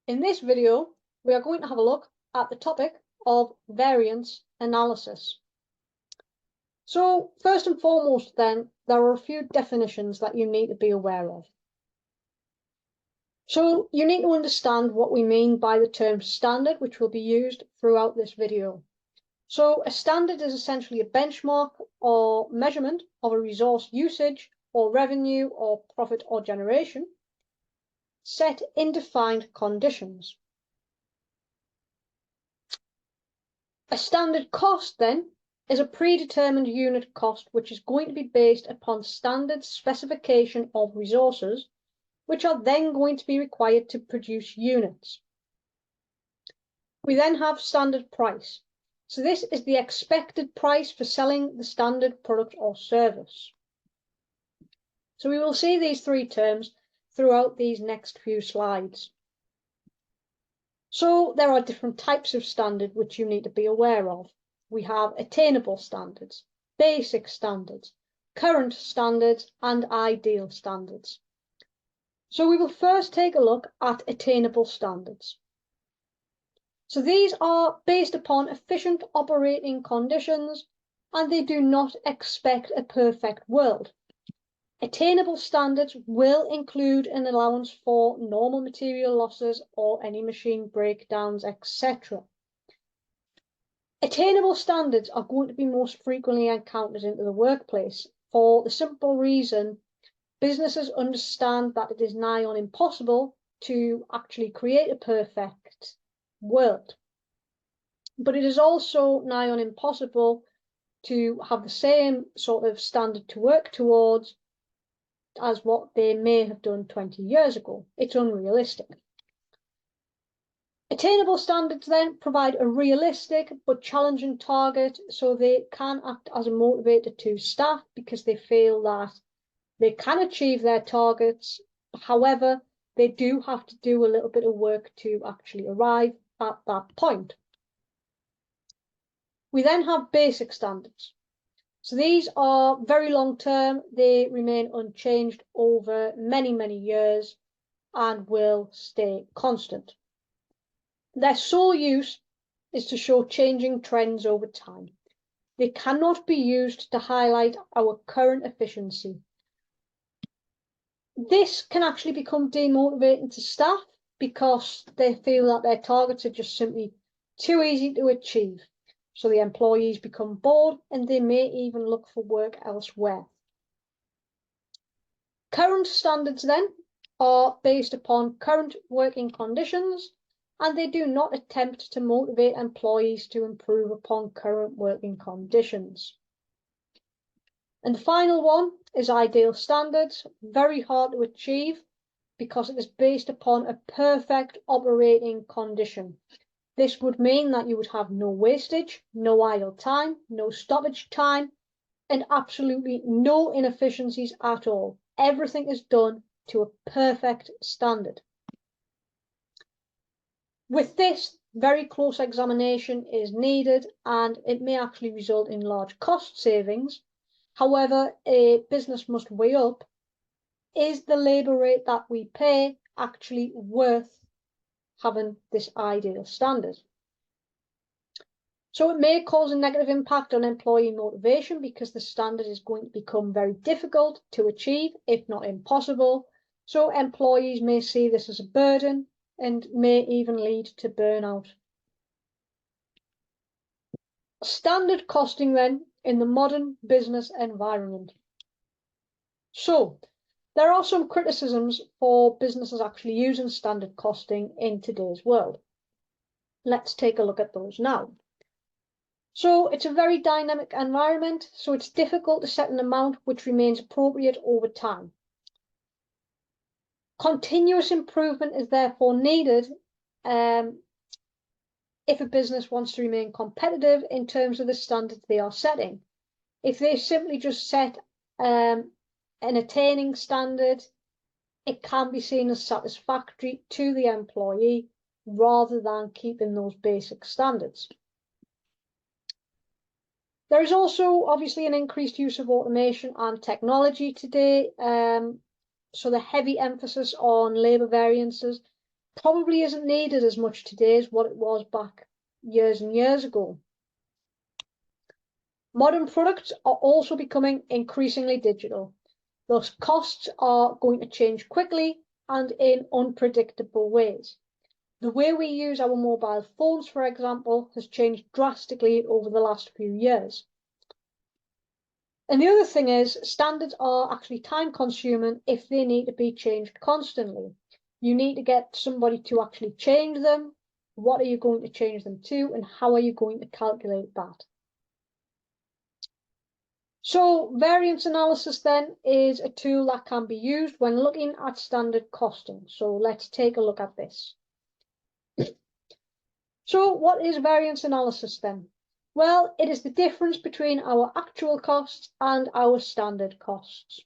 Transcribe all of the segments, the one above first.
In this video, we are going to have a look at the topic of variance analysis. So first and foremost then, there are a few definitions that you need to be aware of. So you need to understand what we mean by the term standard, which will be used throughout this video. So a standard is essentially a benchmark or measurement of a resource usage or revenue or profit or generation set in defined conditions. A standard cost, then, is a predetermined unit cost which is going to be based upon standard specification of resources, which are then going to be required to produce units. We then have standard price. So this is the expected price for selling the standard product or service. So we will see these three terms throughout these next few slides. So there are different types of standard which you need to be aware of. We have attainable standards, basic standards, current standards, and ideal standards. So we will first take a look at attainable standards. So these are based upon efficient operating conditions, and they do not expect a perfect world. Attainable standards will include an allowance for normal material losses or any machine breakdowns, etc. Attainable standards are going to be most frequently encountered into the workplace for the simple reason businesses understand that it is nigh on impossible to actually create a perfect world. But it is also nigh on impossible to have the same sort of standard to work towards as what they may have done 20 years ago. It's unrealistic. Attainable standards then provide a realistic but challenging target, so they can act as a motivator to staff because they feel that they can achieve their targets. However, they do have to do a little bit of work to actually arrive at that point. We then have basic standards. So these are very long term, they remain unchanged over many, many years and will stay constant. Their sole use is to show changing trends over time. They cannot be used to highlight our current efficiency. This can actually become demotivating to staff because they feel that their targets are just simply too easy to achieve. So the employees become bored and they may even look for work elsewhere. Current standards then are based upon current working conditions, and they do not attempt to motivate employees to improve upon current working conditions. And the final one is ideal standards, very hard to achieve because it is based upon a perfect operating condition. This would mean that you would have no wastage, no idle time, no stoppage time, and absolutely no inefficiencies at all. Everything is done to a perfect standard. With this, very close examination is needed, and it may actually result in large cost savings. However, a business must weigh up, is the labour rate that we pay actually worth having this ideal standard? So it may cause a negative impact on employee motivation because the standard is going to become very difficult to achieve, if not impossible. So employees may see this as a burden and may even lead to burnout. Standard costing then in the modern business environment. So there are some criticisms for businesses actually using standard costing in today's world. Let's take a look at those now. So it's a very dynamic environment, so it's difficult to set an amount which remains appropriate over time. Continuous improvement is therefore needed if a business wants to remain competitive in terms of the standards they are setting. If they simply just set an attaining standard, it can be seen as satisfactory to the employee rather than keeping those basic standards. There is also obviously an increased use of automation and technology today. So the heavy emphasis on labour variances probably isn't needed as much today as what it was back years and years ago. Modern products are also becoming increasingly digital. Thus, costs are going to change quickly and in unpredictable ways. The way we use our mobile phones, for example, has changed drastically over the last few years. And the other thing is, standards are actually time consuming if they need to be changed constantly. You need to get somebody to actually change them. What are you going to change them to, and how are you going to calculate that? So variance analysis then is a tool that can be used when looking at standard costing. So let's take a look at this. So what is variance analysis then? Well, it is the difference between our actual costs and our standard costs.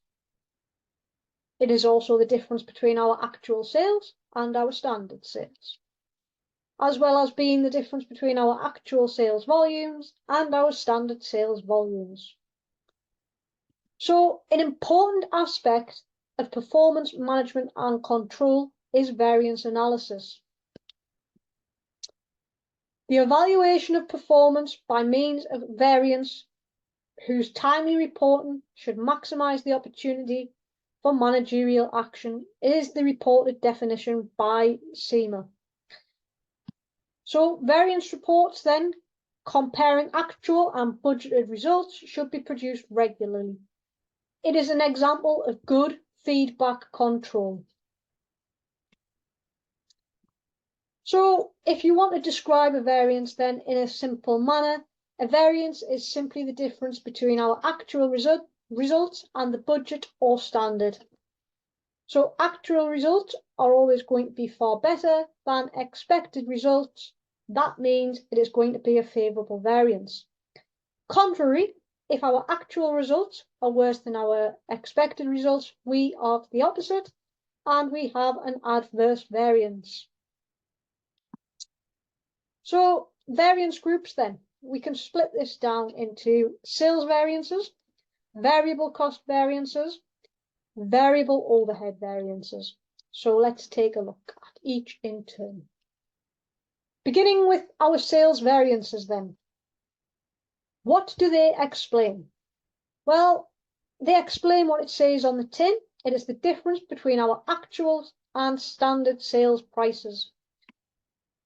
It is also the difference between our actual sales and our standard sales, as well as being the difference between our actual sales volumes and our standard sales volumes. So an important aspect of performance management and control is variance analysis. The evaluation of performance by means of variance whose timely reporting should maximise the opportunity for managerial action is the reported definition by CIMA. So variance reports then comparing actual and budgeted results should be produced regularly. It is an example of good feedback control. So if you want to describe a variance then in a simple manner, a variance is simply the difference between our actual results and the budget or standard. So actual results are always going to be far better than expected results. That means it is going to be a favourable variance. Contrary, if our actual results are worse than our expected results, we are the opposite and we have an adverse variance. So variance groups then, we can split this down into sales variances, variable cost variances, variable overhead variances. So let's take a look at each in turn. Beginning with our sales variances then. What do they explain? Well, they explain what it says on the tin. It is the difference between our actual and standard sales prices.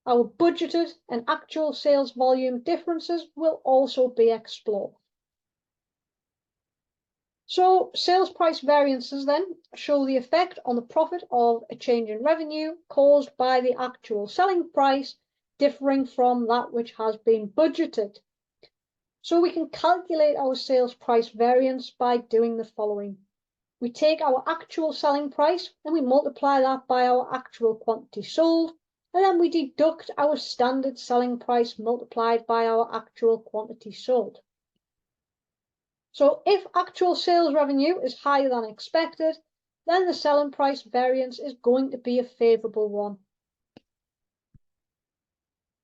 Our budgeted and actual sales volume differences will also be explored. So sales price variances then show the effect on the profit of a change in revenue caused by the actual selling price differing from that which has been budgeted. So we can calculate our sales price variance by doing the following. We take our actual selling price and we multiply that by our actual quantity sold, and then we deduct our standard selling price multiplied by our actual quantity sold. So if actual sales revenue is higher than expected, then the selling price variance is going to be a favourable one.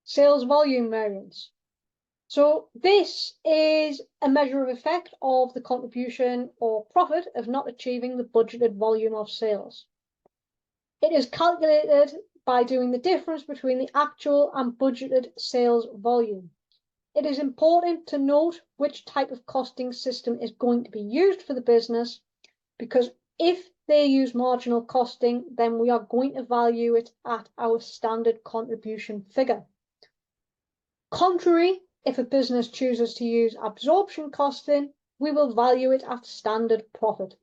Sales volume variance. So this is a measure of effect of the contribution or profit of not achieving the budgeted volume of sales. It is calculated by doing the difference between the actual and budgeted sales volume. It is important to note which type of costing system is going to be used for the business, because if they use marginal costing, then we are going to value it at our standard contribution figure. Contrary, if a business chooses to use absorption costing, we will value it at standard profit.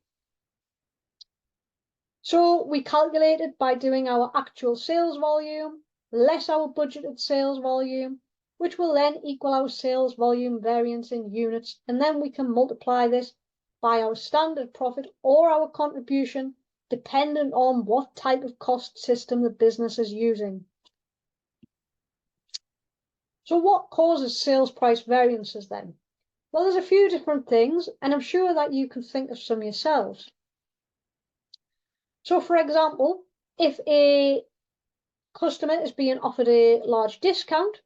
So we calculate it by doing our actual sales volume less our budgeted sales volume, which will then equal our sales volume variance in units, and then we can multiply this by our standard profit or our contribution, dependent on what type of cost system the business is using. So what causes sales price variances then? Well, there's a few different things, and I'm sure that you can think of some yourselves. So for example, if a customer is being offered a large discount,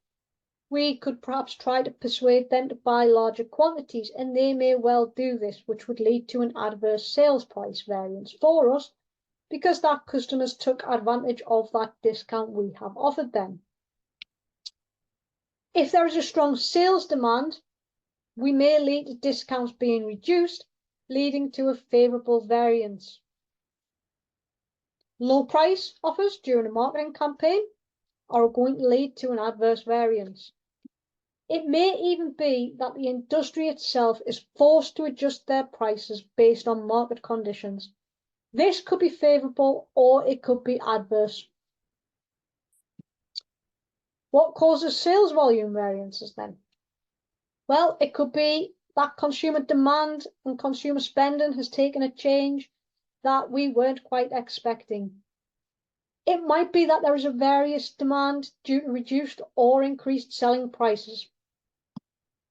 we could perhaps try to persuade them to buy larger quantities, and they may well do this, which would lead to an adverse sales price variance for us because that customers took advantage of that discount we have offered them. If there is a strong sales demand, we may lead to discounts being reduced, leading to a favourable variance. Low price offers during a marketing campaign are going to lead to an adverse variance. It may even be that the industry itself is forced to adjust their prices based on market conditions. This could be favourable or it could be adverse. What causes sales volume variances then? Well, it could be that consumer demand and consumer spending has taken a change that we weren't quite expecting. It might be that there is a various demand due to reduced or increased selling prices.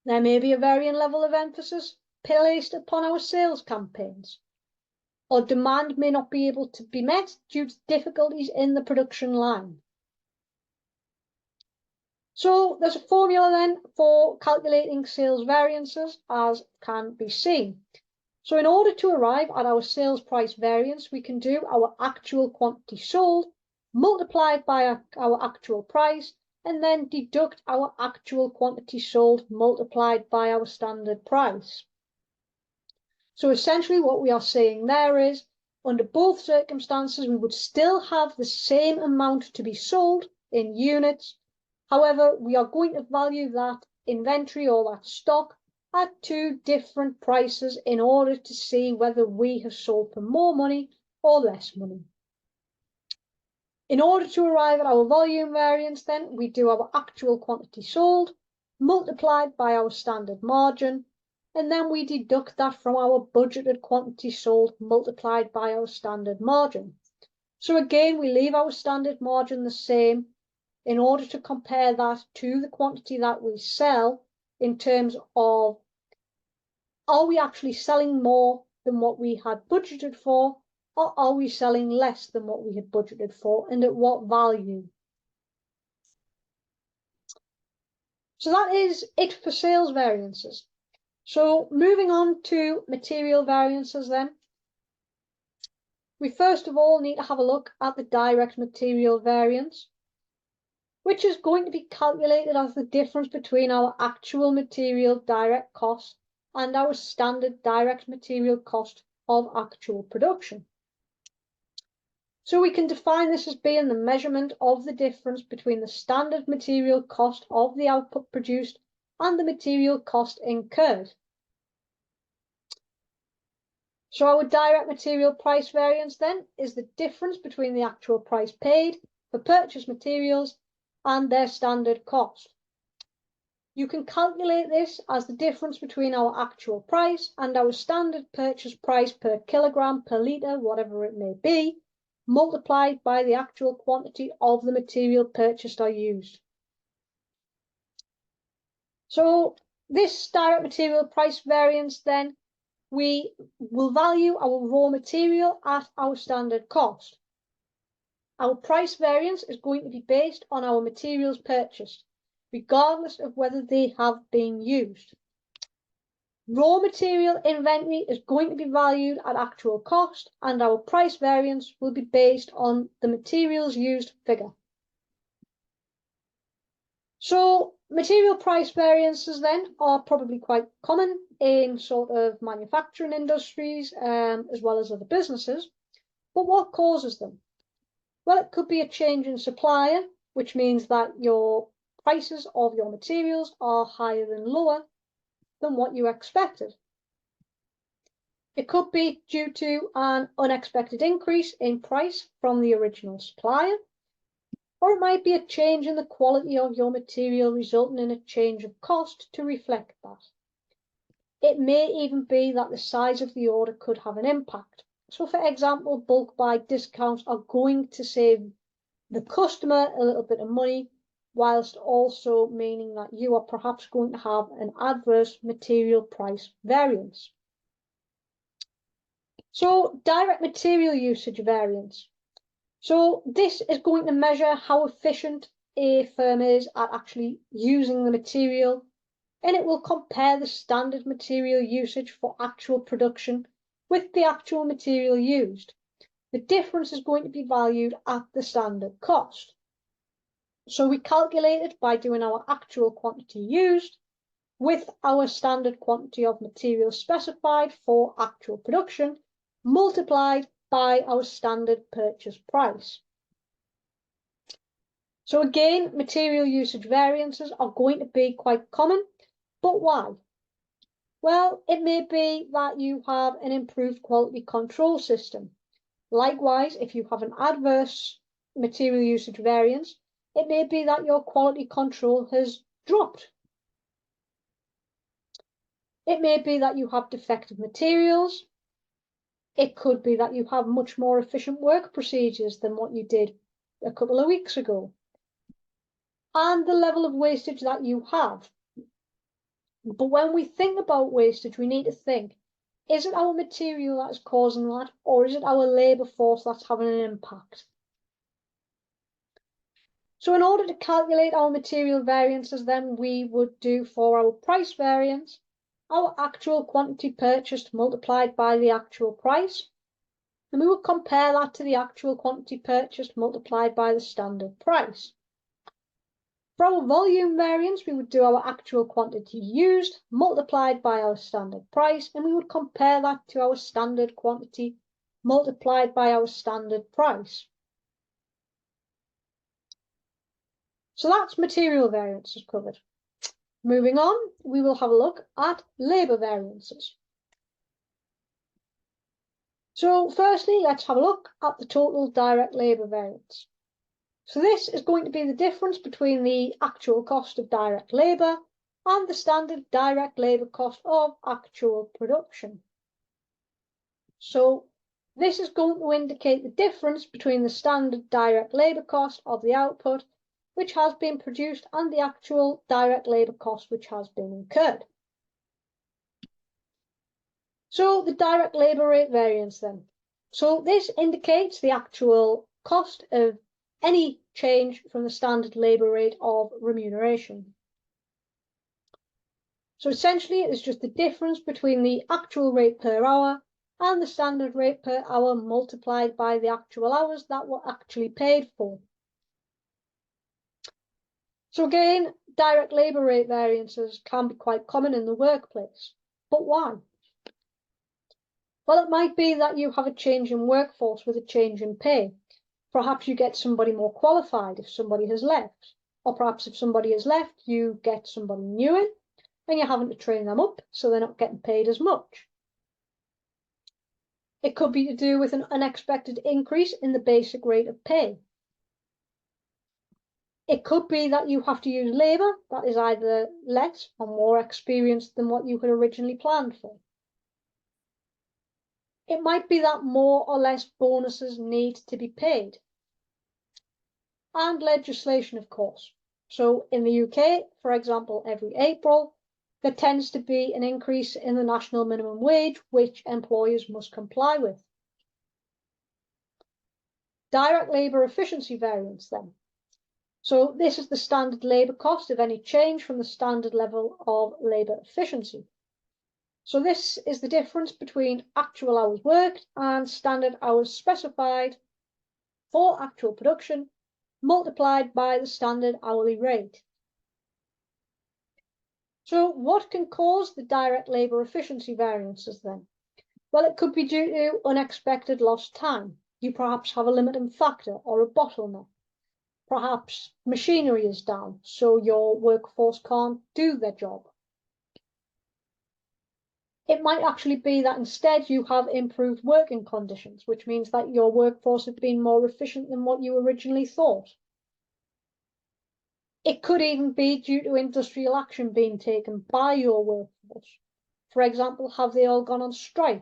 There may be a varying level of emphasis placed upon our sales campaigns, or demand may not be able to be met due to difficulties in the production line. So there's a formula then for calculating sales variances, as can be seen. So in order to arrive at our sales price variance, we can do our actual quantity sold multiplied by our actual price, and then deduct our actual quantity sold multiplied by our standard price. So essentially what we are saying there is, under both circumstances, we would still have the same amount to be sold in units. However, we are going to value that inventory or that stock at two different prices in order to see whether we have sold for more money or less money. In order to arrive at our volume variance, then, we do our actual quantity sold multiplied by our standard margin, and then we deduct that from our budgeted quantity sold multiplied by our standard margin. So again, we leave our standard margin the same in order to compare that to the quantity that we sell in terms of, are we actually selling more than what we had budgeted for, or are we selling less than what we had budgeted for, and at what value? So that is it for sales variances. So moving on to material variances then. We first of all need to have a look at the direct material variance, which is going to be calculated as the difference between our actual material direct cost and our standard direct material cost of actual production. So we can define this as being the measurement of the difference between the standard material cost of the output produced and the material cost incurred. So our direct material price variance then is the difference between the actual price paid for purchased materials and their standard cost. You can calculate this as the difference between our actual price and our standard purchase price per kilogram, per litre, whatever it may be, multiplied by the actual quantity of the material purchased or used. So this direct material price variance then, we will value our raw material at our standard cost. Our price variance is going to be based on our materials purchased, regardless of whether they have been used. Raw material inventory is going to be valued at actual cost, and our price variance will be based on the materials used figure. So material price variances then are probably quite common in sort of manufacturing industries as well as other businesses. But what causes them? Well, it could be a change in supplier, which means that your prices of your materials are higher than lower than what you expected. It could be due to an unexpected increase in price from the original supplier, or it might be a change in the quality of your material resulting in a change of cost to reflect that. It may even be that the size of the order could have an impact. So for example, bulk buy discounts are going to save the customer a little bit of money, whilst also meaning that you are perhaps going to have an adverse material price variance. So direct material usage variance. So this is going to measure how efficient a firm is at actually using the material, and it will compare the standard material usage for actual production with the actual material used. the difference is going to be valued at the standard cost. So we calculate it by doing our actual quantity used with our standard quantity of material specified for actual production multiplied by our standard purchase price. So again, material usage variances are going to be quite common, but why? Well, it may be that you have an improved quality control system. Likewise, if you have an adverse material usage variance, it may be that your quality control has dropped. It may be that you have defective materials. It could be that you have much more efficient work procedures than what you did a couple of weeks ago. And the level of wastage that you have. But when we think about wastage, we need to think, is it our material that's causing that, or is it our labour force that's having an impact? So in order to calculate our material variances, then we would do for our price variance, our actual quantity purchased multiplied by the actual price. And we would compare that to the actual quantity purchased multiplied by the standard price. For our volume variance, we would do our actual quantity used multiplied by our standard price, and we would compare that to our standard quantity multiplied by our standard price. So that's material variances covered. Moving on, we will have a look at labour variances. So firstly, let's have a look at the total direct labour variance. So this is going to be the difference between the actual cost of direct labour and the standard direct labour cost of actual production. So this is going to indicate the difference between the standard direct labour cost of the output which has been produced and the actual direct labour cost which has been incurred. So the direct labour rate variance then. So this indicates the actual cost of any change from the standard labour rate of remuneration. So essentially it is just the difference between the actual rate per hour and the standard rate per hour multiplied by the actual hours that were actually paid for. So again, direct labour rate variances can be quite common in the workplace. But why? Well, it might be that you have a change in workforce with a change in pay. Perhaps you get somebody more qualified if somebody has left. Or perhaps if somebody has left, you get somebody new in and you're having to train them up so they're not getting paid as much. It could be to do with an unexpected increase in the basic rate of pay. It could be that you have to use labour that is either less or more experienced than what you had originally planned for. It might be that more or less bonuses need to be paid. And legislation, of course. So in the UK, for example, every April, there tends to be an increase in the national minimum wage, which employers must comply with. Direct labour efficiency variance then. So this is the standard labour cost of any change from the standard level of labour efficiency. So this is the difference between actual hours worked and standard hours specified for actual production multiplied by the standard hourly rate. So what can cause the direct labour efficiency variances then? Well, it could be due to unexpected lost time. You perhaps have a limiting factor or a bottleneck. Perhaps machinery is down, so your workforce can't do their job. It might actually be that instead you have improved working conditions, which means that your workforce has been more efficient than what you originally thought. It could even be due to industrial action being taken by your workforce. For example, have they all gone on strike?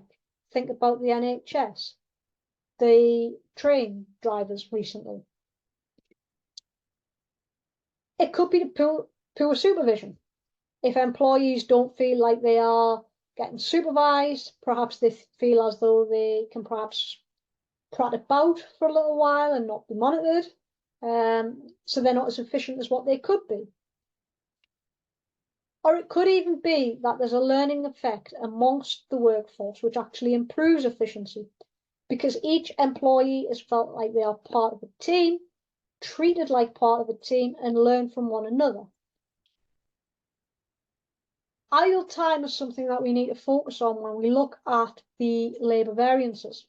Think about the NHS, the train drivers recently. It could be poor supervision. If employees don't feel like they are getting supervised, perhaps they feel as though they can perhaps prat about for a little while and not be monitored, so they're not as efficient as what they could be. Or it could even be that there's a learning effect amongst the workforce which actually improves efficiency. because each employee has felt like they are part of a team, treated like part of a team, and learn from one another. Idle time is something that we need to focus on when we look at the labour variances.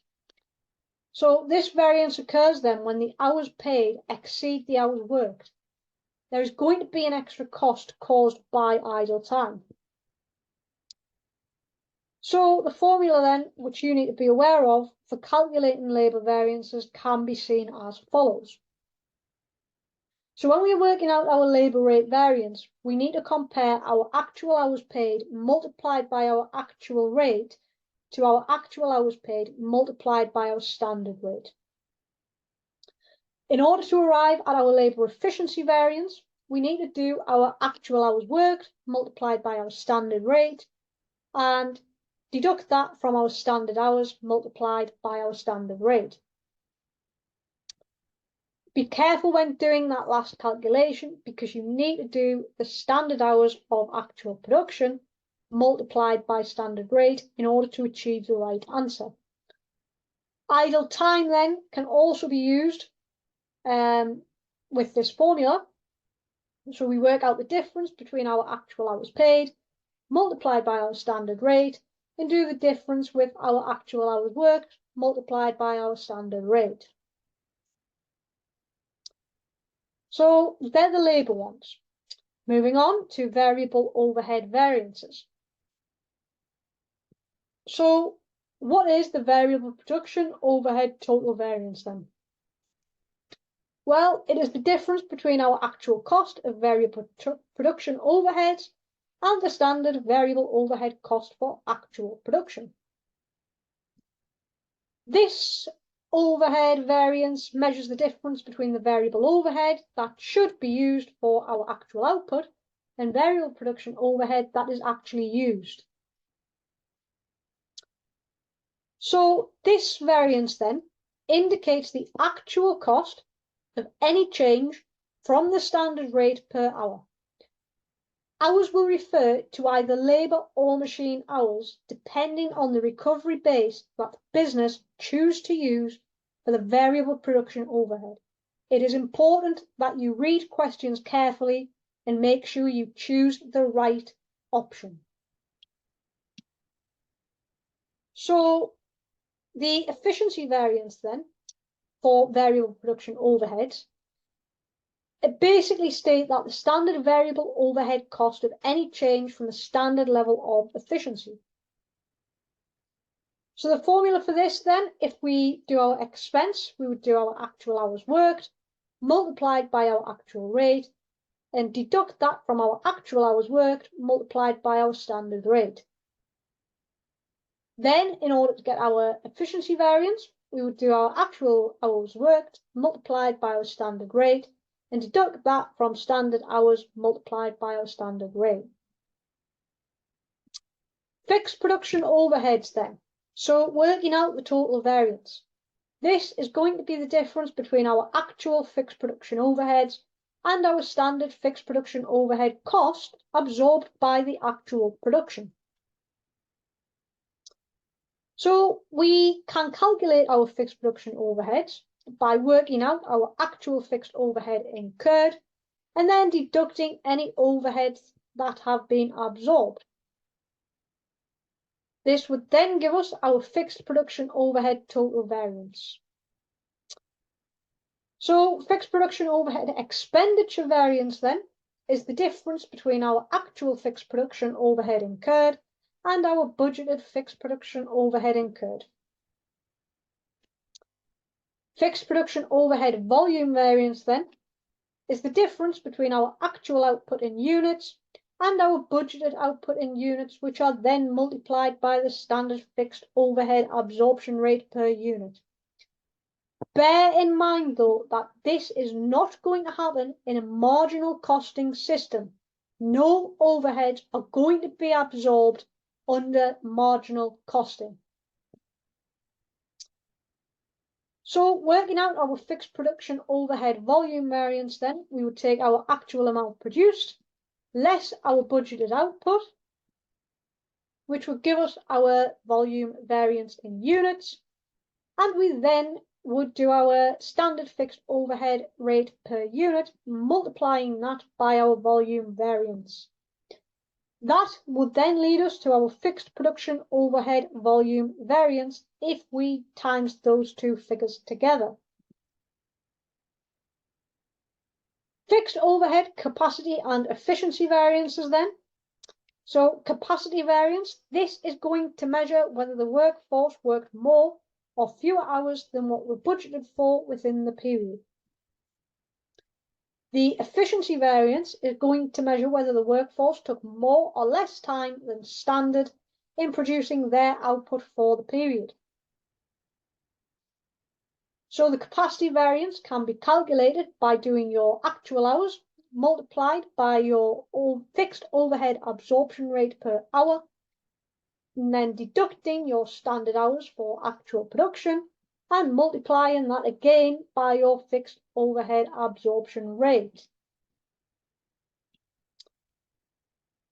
So this variance occurs then when the hours paid exceed the hours worked. There is going to be an extra cost caused by idle time. So the formula then, which you need to be aware of for calculating labour variances, can be seen as follows. So when we're working out our labour rate variance, we need to compare our actual hours paid multiplied by our actual rate to our actual hours paid multiplied by our standard rate. In order to arrive at our labour efficiency variance, we need to do our actual hours worked multiplied by our standard rate and deduct that from our standard hours multiplied by our standard rate. Be careful when doing that last calculation because you need to do the standard hours of actual production multiplied by standard rate in order to achieve the right answer. Idle time then can also be used with this formula. So we work out the difference between our actual hours paid multiplied by our standard rate and do the difference with our actual hours worked multiplied by our standard rate. So they're the labour ones. Moving on to variable overhead variances. So what is the variable production overhead total variance then? Well, it is the difference between our actual cost of variable production overheads and the standard variable overhead cost for actual production. This overhead variance measures the difference between the variable overhead that should be used for our actual output and variable production overhead that is actually used. So this variance then indicates the actual cost of any change from the standard rate per hour. Hours will refer to either labour or machine hours, depending on the recovery base that the business choose to use for the variable production overhead. It is important that you read questions carefully and make sure you choose the right option. So the efficiency variance then for variable production overheads, it basically states that the standard variable overhead cost of any change from the standard level of efficiency. So the formula for this then, if we do our expense, we would do our actual hours worked multiplied by our actual rate and deduct that from our actual hours worked multiplied by our standard rate. Then, in order to get our efficiency variance, we would do our actual hours worked multiplied by our standard rate and deduct that from standard hours multiplied by our standard rate. Fixed production overheads then. So working out the total variance. This is going to be the difference between our actual fixed production overheads and our standard fixed production overhead cost absorbed by the actual production. So we can calculate our fixed production overheads by working out our actual fixed overhead incurred and then deducting any overheads that have been absorbed. This would then give us our fixed production overhead total variance. So fixed production overhead expenditure variance then is the difference between our actual fixed production overhead incurred and our budgeted fixed production overhead incurred. Fixed production overhead volume variance then is the difference between our actual output in units and our budgeted output in units, which are then multiplied by the standard fixed overhead absorption rate per unit. Bear in mind though that this is not going to happen in a marginal costing system. No overheads are going to be absorbed under marginal costing. So working out our fixed production overhead volume variance then, we would take our actual amount produced less our budgeted output, which would give us our volume variance in units, And we then would do our standard fixed overhead rate per unit, multiplying that by our volume variance. That would then lead us to our fixed production overhead volume variance if we times those two figures together. Fixed overhead capacity and efficiency variances then. So capacity variance, this is going to measure whether the workforce worked more or fewer hours than what were budgeted for within the period. The efficiency variance is going to measure whether the workforce took more or less time than standard in producing their output for the period. So the capacity variance can be calculated by doing your actual hours multiplied by your fixed overhead absorption rate per hour, and then deducting your standard hours for actual production and multiplying that again by your fixed overhead absorption rate.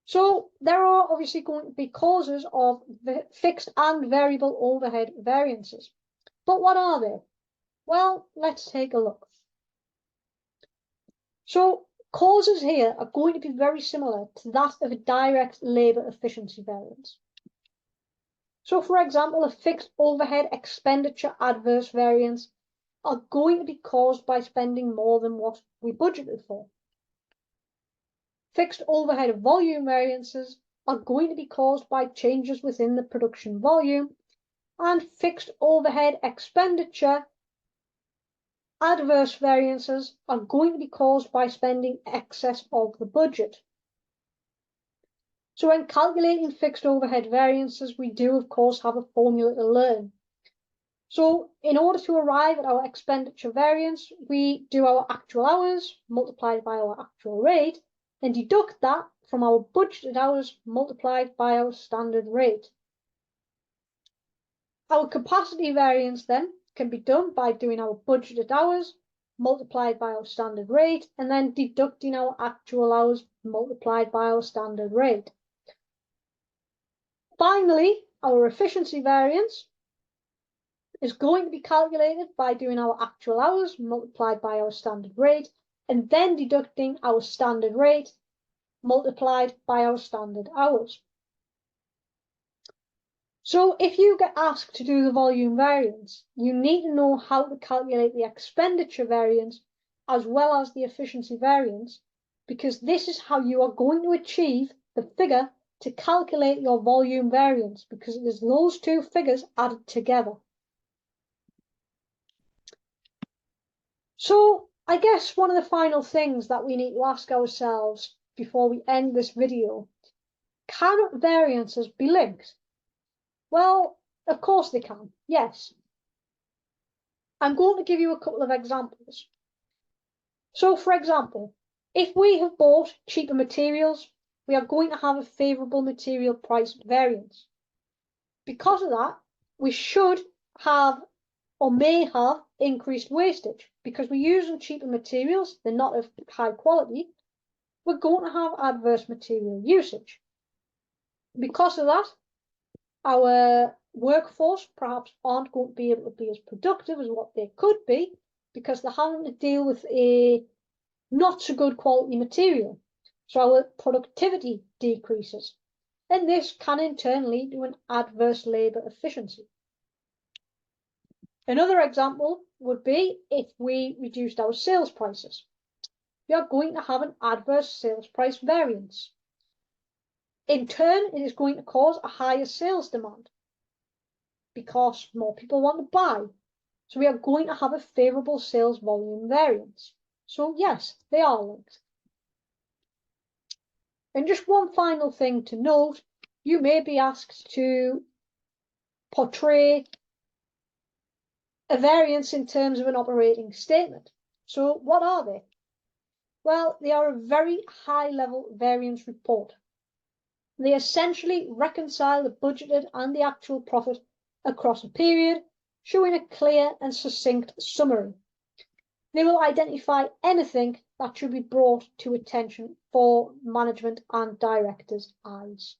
So there are obviously going to be causes of fixed and variable overhead variances. But what are they? Well, let's take a look. So causes here are going to be very similar to that of a direct labour efficiency variance. So for example, a fixed overhead expenditure adverse variance are going to be caused by spending more than what we budgeted for. Fixed overhead volume variances are going to be caused by changes within the production volume, and fixed overhead expenditure adverse variances are going to be caused by spending excess of the budget. So when calculating fixed overhead variances, we do of course have a formula to learn. So in order to arrive at our expenditure variance, we do our actual hours multiplied by our actual rate and deduct that from our budgeted hours multiplied by our standard rate. Our capacity variance then can be done by doing our budgeted hours multiplied by our standard rate and then deducting our actual hours multiplied by our standard rate. Finally, our efficiency variance is going to be calculated by doing our actual hours multiplied by our standard rate and then deducting our standard rate multiplied by our standard hours. So if you get asked to do the volume variance, you need to know how to calculate the expenditure variance as well as the efficiency variance, because this is how you are going to achieve the figure to calculate your volume variance, because it is those two figures added together. So I guess one of the final things that we need to ask ourselves before we end this video, can variances be linked? Well, of course they can, yes. I'm going to give you a couple of examples. So for example, if we have bought cheaper materials, we are going to have a favourable material price variance. Because of that, we should have or may have increased wastage. Because we're using cheaper materials, they're not of high quality, we're going to have adverse material usage. Because of that, our workforce perhaps aren't going to be able to be as productive as what they could be because they're having to deal with a not so good quality material. So our productivity decreases. And this can in turn lead to an adverse labour efficiency. Another example would be if we reduced our sales prices. We are going to have an adverse sales price variance. In turn, it is going to cause a higher sales demand because more people want to buy. So we are going to have a favourable sales volume variance. So yes, they are linked. And just one final thing to note, you may be asked to portray a variance in terms of an operating statement. So what are they? Well, they are a very high-level variance report. They essentially reconcile the budgeted and the actual profit across a period, showing a clear and succinct summary. They will identify anything that should be brought to attention for management and directors' eyes.